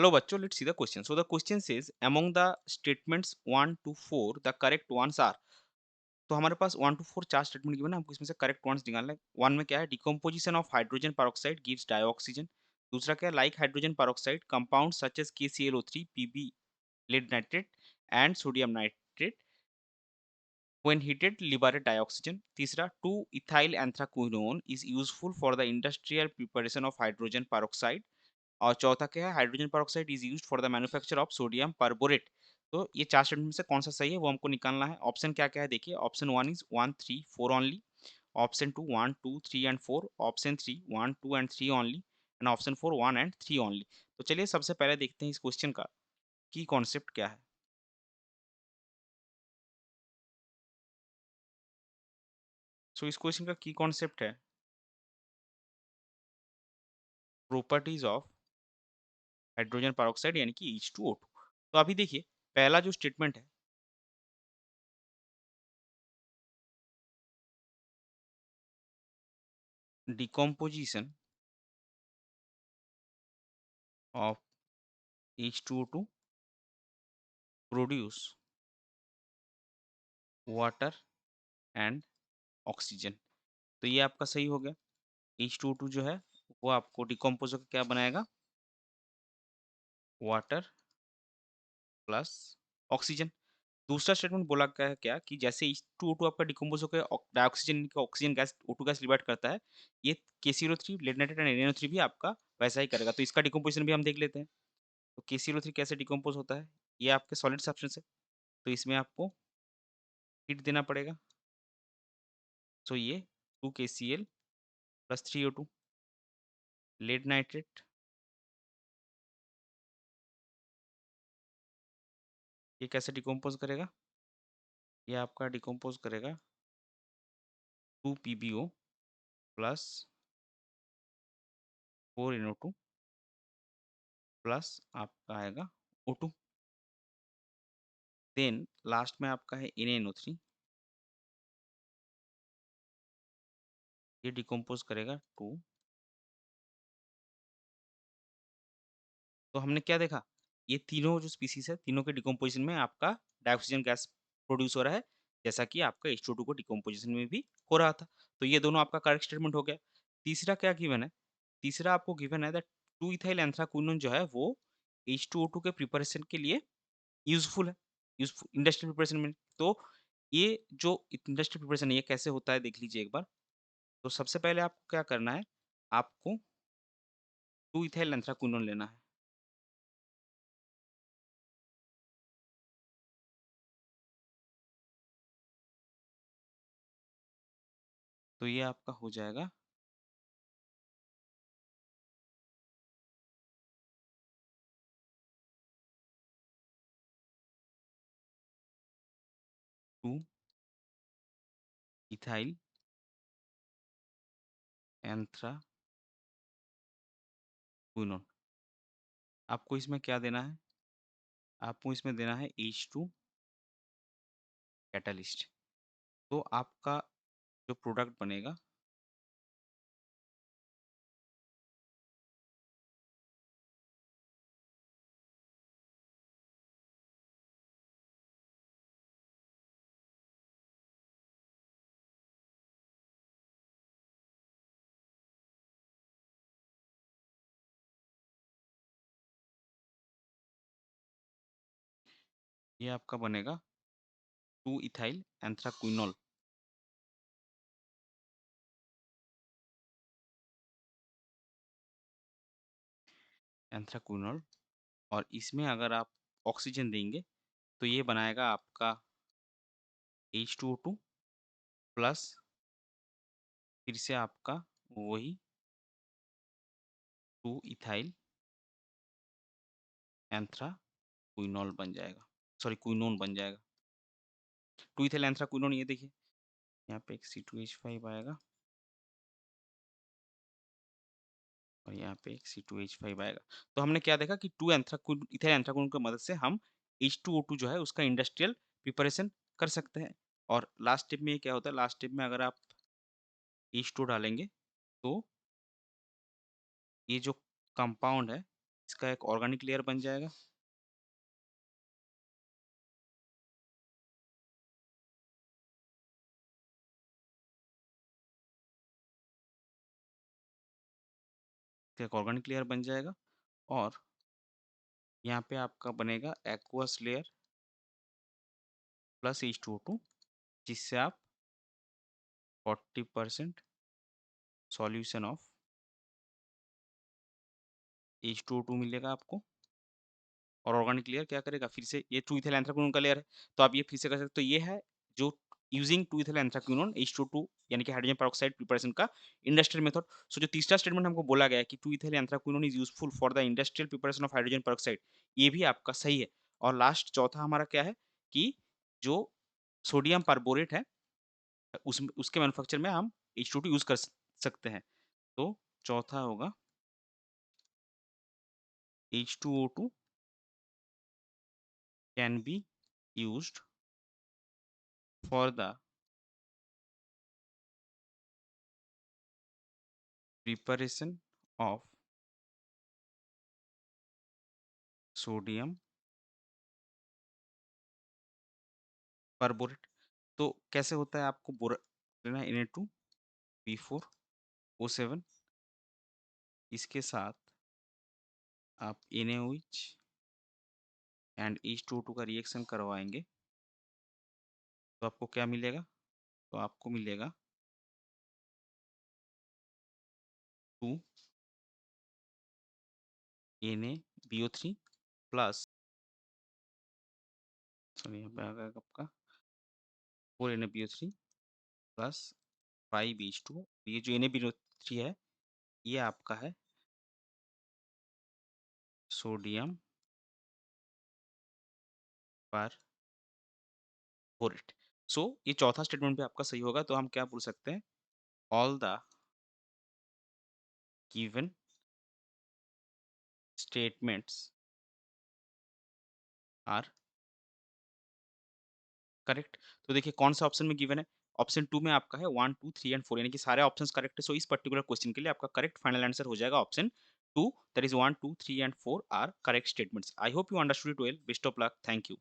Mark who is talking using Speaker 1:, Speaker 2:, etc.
Speaker 1: Hello बच्चों, let's see the question. So the question says among the statements 1 to 4 the correct ones are. तो हमारे पास 1 to 4 चार statement given है, हमको इसमें से करेक्ट ones निकालना है। 1 में क्या है, decomposition of hydrogen peroxide gives dioxygen. दूसरा क्या है, like hydrogen peroxide compound such as KClO3 Pb lead nitrate and sodium nitrate when heated liberate dioxygen. तीसरा, 2 ethyl anthraquinone is useful for the industrial preparation of hydrogen peroxide. और चौथा क्या है, hydrogen peroxide is used for the manufacture of sodium perborate. तो ये चार statement में से कौन सा सही है वो हमको निकालना है। ऑप्शन क्या क्या है देखिए, option 1 is 1 3 4 only, option 2 1 2 3 and 4, option 3 1 2 and 3 only, and option 4 1 and 3 only. तो चलिए सबसे पहले देखते हैं इस क्वेश्चन का की कॉन्सेप्ट क्या है। सो इस क्वेश्चन का की कॉन्सेप्ट है प्रॉपर्टीज ऑफ हाइड्रोजन पेरोक्साइड यानी कि H2O2। तो अभी देखिए पहला जो स्टेटमेंट है, decomposition of H2O2 produce water and oxygen. तो ये आपका सही हो गया। H2O2 जो है वो आपको डिकम्पोज होकर क्या बनाएगा, वाटर प्लस ऑक्सीजन। दूसरा स्टेटमेंट बोला क्या है, क्या कि जैसे H2O2 आपका डिकम्पोज होकर डाइऑक्सीजन का oxygen gas O2 gas liberate करता है, ये KClO3 lead nitrate and NaNO3 भी आपका वैसा ही करेगा। तो इसका डिकम्पोजिशन भी हम देख लेते हैं। तो KClO3 कैसे डिकम्पोज होता है, ये आपके सॉलिड सब्सटेंस है, तो इसमें आपको हीट देना पड़ेगा। तो ये 2KCl plus 3O2 lead nitrate, ये कैसे डिकम्पोज करेगा, ये आपका डिकम्पोज करेगा 2PbO प्लस 4NO2 प्लस आपका आएगा O2। देन लास्ट में आपका है NaNO3, ये डिकम्पोज करेगा 2। तो हमने क्या देखा, ये तीनों जो स्पीसीज है तीनों के डिकम्पोजिशन में आपका डाइऑक्सीजन गैस प्रोड्यूस हो रहा है, जैसा कि आपका H2O2 को डिकम्पोजिशन में भी हो रहा था। तो ये दोनों आपका करेक्ट स्टेटमेंट हो गया। तीसरा क्या गिवन है, तीसरा आपको गिवन है दैट 2 इथाइल एंथ्राक्विनोन जो है वो H2O2 के प्रिपरेशन के लिए यूजफुल है, यूजफुल इंडस्ट्रियल प्रिपरेशन में। तो ये जो इंडस्ट्रियल प्रिपरेशन है ये कैसे होता है देख लीजिए एक बार। तो सबसे पहले आपको क्या करना है, आपको 2 इथाइल एंथ्राक्विनोन लेना है। तो ये आपका हो जाएगा 2 इथाइल एंथ्राक्विनोन। आपको इसमें क्या देना है, आपको इसमें देना है H2 कैटलिस्ट। तो आपका जो प्रोडक्ट बनेगा, ये आपका बनेगा 2 इथाइल एंथ्राक्विनोल। एंथ्राक्विनोल, और इसमें अगर आप ऑक्सीजन देंगे तो ये बनाएगा आपका H2O2 प्लस फिर से आपका वही 2 इथाइल एंथ्राक्विनोल बन जाएगा, सॉरी क्विनोन बन जाएगा। 2 इथाइल एंथ्राक्विनोन, ये देखिए यहाँ पे एक C2H5 आएगा और यहाँ पे एक C2H5 आएगा। तो हमने क्या देखा कि 2 इथाइल एंथ्राक्विनोन की मदद से हम H2O2 जो है उसका इंडस्ट्रियल प्रिपरेशन कर सकते हैं। और लास्ट स्टेप में ये क्या होता है, लास्ट स्टेप में अगर आप H2 डालेंगे तो ये जो कंपाउंड है इसका एक ऑर्गेनिक लेयर बन जाएगा। इसका एक ऑर्गेनिक लेयर बन जाएगा और यहाँ पे आपका बनेगा एक्वस लेयर प्लस H2O2, जिससे आप 40% सॉल्यूशन ऑफ H2O2 मिलेगा आपको। और ऑर्गेनिक लेयर क्या करेगा, फिर से ये 2 इथाइल एंथ्राक्विनोन का लेयर है, तो आप ये फिर से कर सकते हो। तो ये है जो यूजिंग 2 इथाइल एंथ्राक्विनोन H2O2 यानी कि हाइड्रोजन पेरोक्साइड प्रिपरेशन का इंडस्ट्रियल मेथड। सो जो तीसरा स्टेटमेंट हमको बोला गया है कि 2 ethyl anthraquinone is useful for the industrial preparation of hydrogen peroxide, ये भी आपका सही है। और लास्ट चौथा हमारा क्या है कि जो सोडियम परबोरेट है उसके मैन्युफैक्चर में हम H2O2 यूज कर सकते हैं। तो चौथा होगा H2O2 can be used for the preparation of sodium perborate. तो कैसे होता है, आपको बोरा लेना है Na2B4O7, इसके साथ आप NaOH एंड H2O2 का रिएक्शन करवाएंगे तो आपको क्या मिलेगा, तो आपको मिलेगा 2 NaBO3 प्लस, सॉरी यहाँ पे आ गया आपका 4 NaBO3 प्लस 5H2O। ये जो NaBO3 है ये आपका है सोडियम पर बोरेट। सो ये चौथा स्टेटमेंट भी आपका सही होगा। तो हम क्या बोल सकते हैं, all the given statements are correct. तो देखिए कौन सा ऑप्शन में गिवन है, ऑप्शन 2 में आपका है 1 2 3 एंड 4, यानी कि सारे ऑप्शंस करेक्ट है। सो इस पर्टिकुलर क्वेश्चन के लिए आपका करेक्ट फाइनल आंसर हो जाएगा option 2, that is 1 2 3 and 4 are correct statements. I hope you understood it well. Best of luck, thank you.